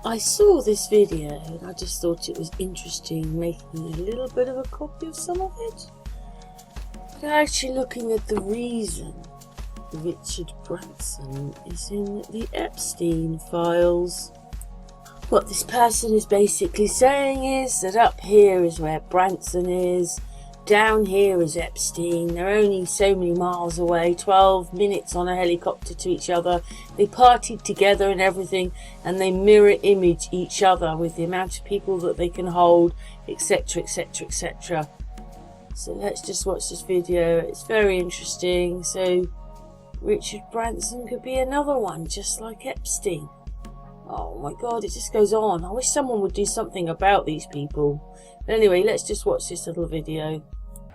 I saw this video and I just thought it was interesting, making a little bit of a copy of some of it. But actually looking at the reason Richard Branson is in the Epstein files. What this person is basically saying is that up here is where Branson is, down here is Epstein. They're only so many miles away, 12 minutes on a helicopter to each other. They partied together and everything, and they mirror image each other with the amount of people that they can hold, etc, etc, etc. So let's just watch this video. It's very interesting. So Richard Branson could be another one, just like Epstein. Oh my god, it just goes on. I wish someone would do something about these people. But anyway, let's just watch this little video.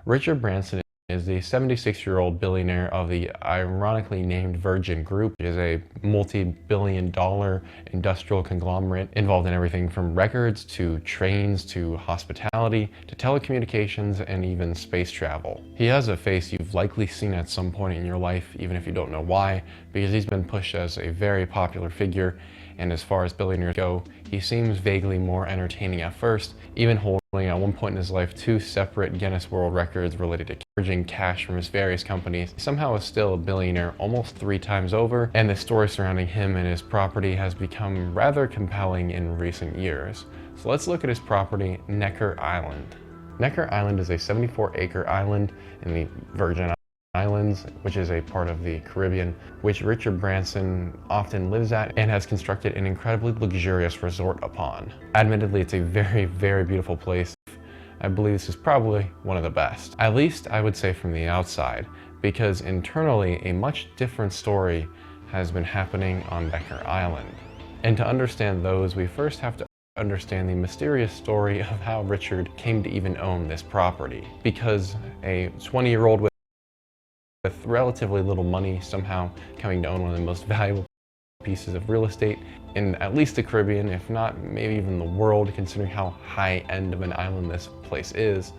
Richard Branson is the 76-year-old billionaire of the ironically named Virgin Group, which is a multi-billion-dollar industrial conglomerate involved in everything from records to trains to hospitality to telecommunications and even space travel. He has a face you've likely seen at some point in your life, even if you don't know why, because he's been pushed as a very popular figure. And as far as billionaires go, he seems vaguely more entertaining at first, even holding at one point in his life 2 separate Guinness World Records related to leveraging cash from his various companies. He somehow is still a billionaire almost 3 times over, and the story surrounding him and his property has become rather compelling in recent years. So let's look at his property, Necker Island. Necker Island is a 74-acre island in the Virgin Islands, which is a part of the Caribbean, which Richard Branson often lives at and has constructed an incredibly luxurious resort upon. Admittedly, it's a very, very beautiful place. I believe this is probably one of the best, at least I would say from the outside, because internally a much different story has been happening on Necker Island. And to understand those, we first have to understand the mysterious story of how Richard came to even own this property, because a 20-year-old with relatively little money somehow coming to own one of the most valuable pieces of real estate in at least the Caribbean, if not maybe even the world, considering how high end of an island this place is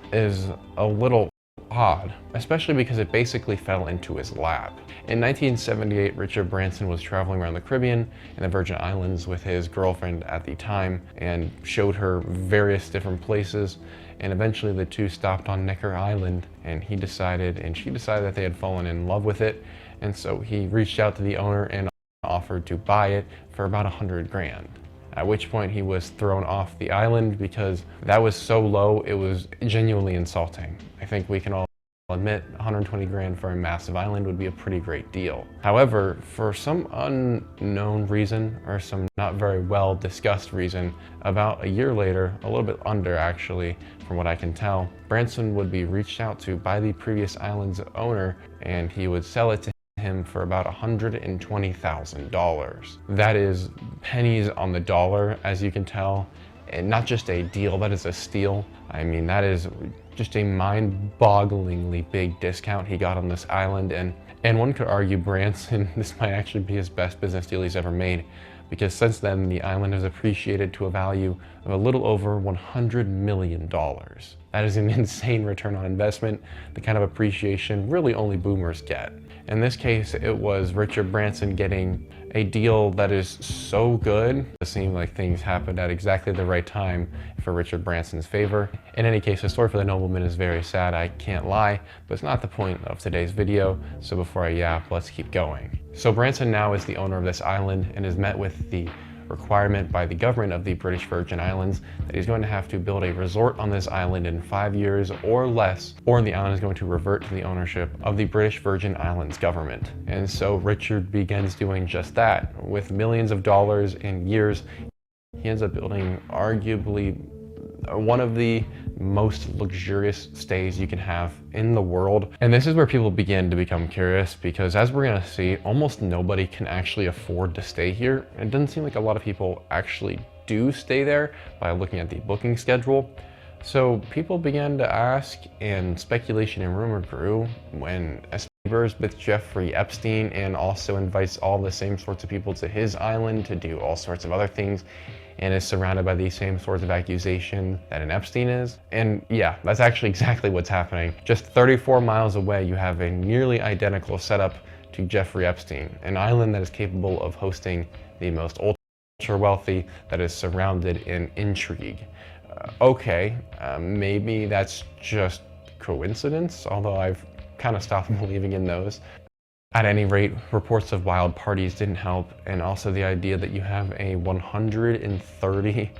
a little odd, especially because it basically fell into his lap. In 1978, Richard Branson was traveling around the Caribbean and the Virgin Islands with his girlfriend at the time and showed her various different places, and eventually the two stopped on Necker Island, and she decided that they had fallen in love with it, and so he reached out to the owner and offered to buy it for about 100 grand. At which point he was thrown off the island because that was so low, it was genuinely insulting. I think we can all admit 120 grand for a massive island would be a pretty great deal. However, for some unknown reason, or some not very well discussed reason, about a year later, a little bit under actually, from what I can tell, Branson would be reached out to by the previous island's owner, and he would sell it to him for about $120,000. That is pennies on the dollar, as you can tell, and not just a deal, that is a steal. I mean, that is just a mind-bogglingly big discount he got on this island, and one could argue Branson, this might actually be his best business deal he's ever made, because since then the island has appreciated to a value of a little over $100 million. That is an insane return on investment, the kind of appreciation really only boomers get. In this case, it was Richard Branson getting a deal that is so good. It seemed like things happened at exactly the right time for Richard Branson's favor. In any case, the story for the nobleman is very sad, I can't lie, but it's not the point of today's video, so before I yap, let's keep going. So Branson now is the owner of this island and is met with the requirement by the government of the British Virgin Islands that he's going to have to build a resort on this island in 5 years or less, or the island is going to revert to the ownership of the British Virgin Islands government. And so Richard begins doing just that. With millions of dollars in years, he ends up building arguably one of the most luxurious stays you can have in the world. And this is where people begin to become curious, because as we're gonna see, almost nobody can actually afford to stay here. It doesn't seem like a lot of people actually do stay there by looking at the booking schedule. So people began to ask, and speculation and rumor grew when neighbors with Jeffrey Epstein, and also invites all the same sorts of people to his island to do all sorts of other things, and is surrounded by these same sorts of accusations that an Epstein is. And yeah, that's actually exactly what's happening. Just 34 miles away, you have a nearly identical setup to Jeffrey Epstein, an island that is capable of hosting the most ultra wealthy that is surrounded in intrigue. Okay, maybe that's just coincidence, although I've kind of stopped believing in those. At any rate, reports of wild parties didn't help, and also the idea that you have a 130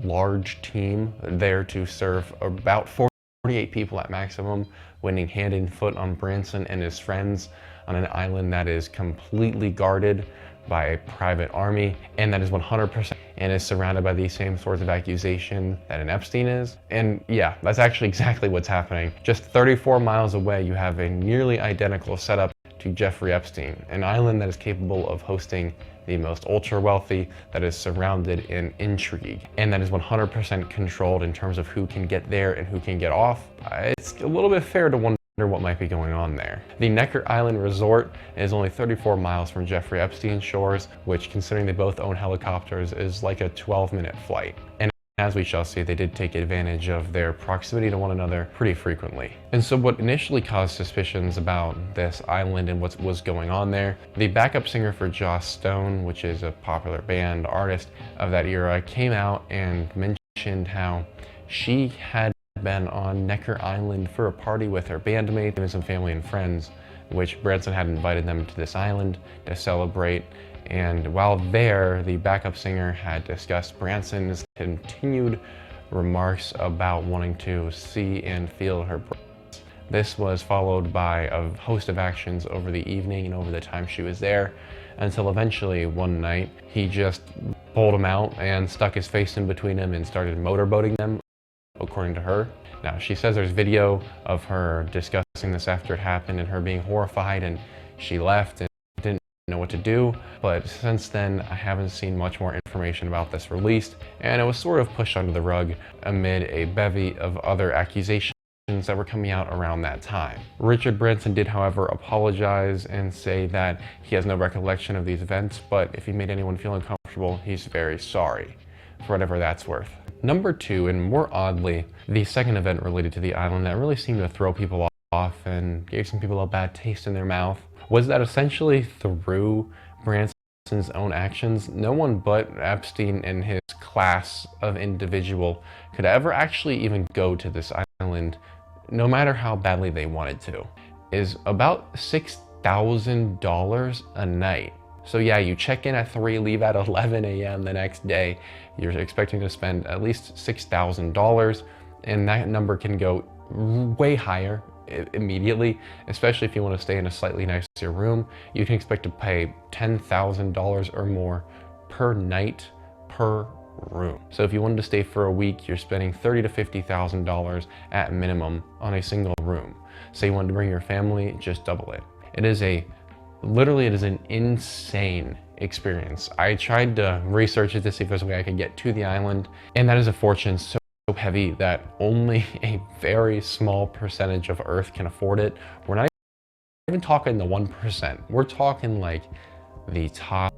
large team there to serve about 48 people at maximum, winning hand and foot on Branson and his friends on an island that is completely guarded by a private army, and that is 100% and is surrounded by the same sorts of accusation that an Epstein is. And yeah, that's actually exactly what's happening. Just 34 miles away, you have a nearly identical setup to Jeffrey Epstein, an island that is capable of hosting the most ultra wealthy that is surrounded in intrigue, and that is 100% controlled in terms of who can get there and who can get off. It's a little bit fair to wonder what might be going on there. The Necker Island Resort is only 34 miles from Jeffrey Epstein's shores, which, considering they both own helicopters, is like a 12-minute flight. And as we shall see, they did take advantage of their proximity to one another pretty frequently. And so what initially caused suspicions about this island and what was going on there, the backup singer for Joss Stone, which is a popular band artist of that era, came out and mentioned how she had been on Necker Island for a party with her bandmate and some family and friends, which Branson had invited them to this island to celebrate. And while there, the backup singer had discussed Branson's continued remarks about wanting to see and feel her breasts. This was followed by a host of actions over the evening and over the time she was there, until eventually one night he just pulled him out and stuck his face in between them and started motorboating them, according to her. Now, she says there's video of her discussing this after it happened and her being horrified, and she left and didn't know what to do. But since then, I haven't seen much more information about this released, and it was sort of pushed under the rug amid a bevy of other accusations that were coming out around that time. Richard Branson did, however, apologize and say that he has no recollection of these events, but if he made anyone feel uncomfortable, he's very sorry, for whatever that's worth. Number two, and more oddly, the second event related to the island that really seemed to throw people off and gave some people a bad taste in their mouth, was that essentially through Branson's own actions, no one but Epstein and his class of individual could ever actually even go to this island, no matter how badly they wanted to, is about $6,000 a night. So yeah, you check in at 3, leave at 11 a.m. the next day, you're expecting to spend at least $6,000, and that number can go way higher immediately, especially if you want to stay in a slightly nicer room. You can expect to pay $10,000 or more per night per room. So if you wanted to stay for a week, you're spending $30,000 to $50,000 at minimum on a single room. Say you wanted to bring your family, just double it. Literally, it is an insane experience. I tried to research it to see if there's a way I could get to the island, and that is a fortune so heavy that only a very small percentage of Earth can afford it. We're not even talking the 1%. We're talking like the top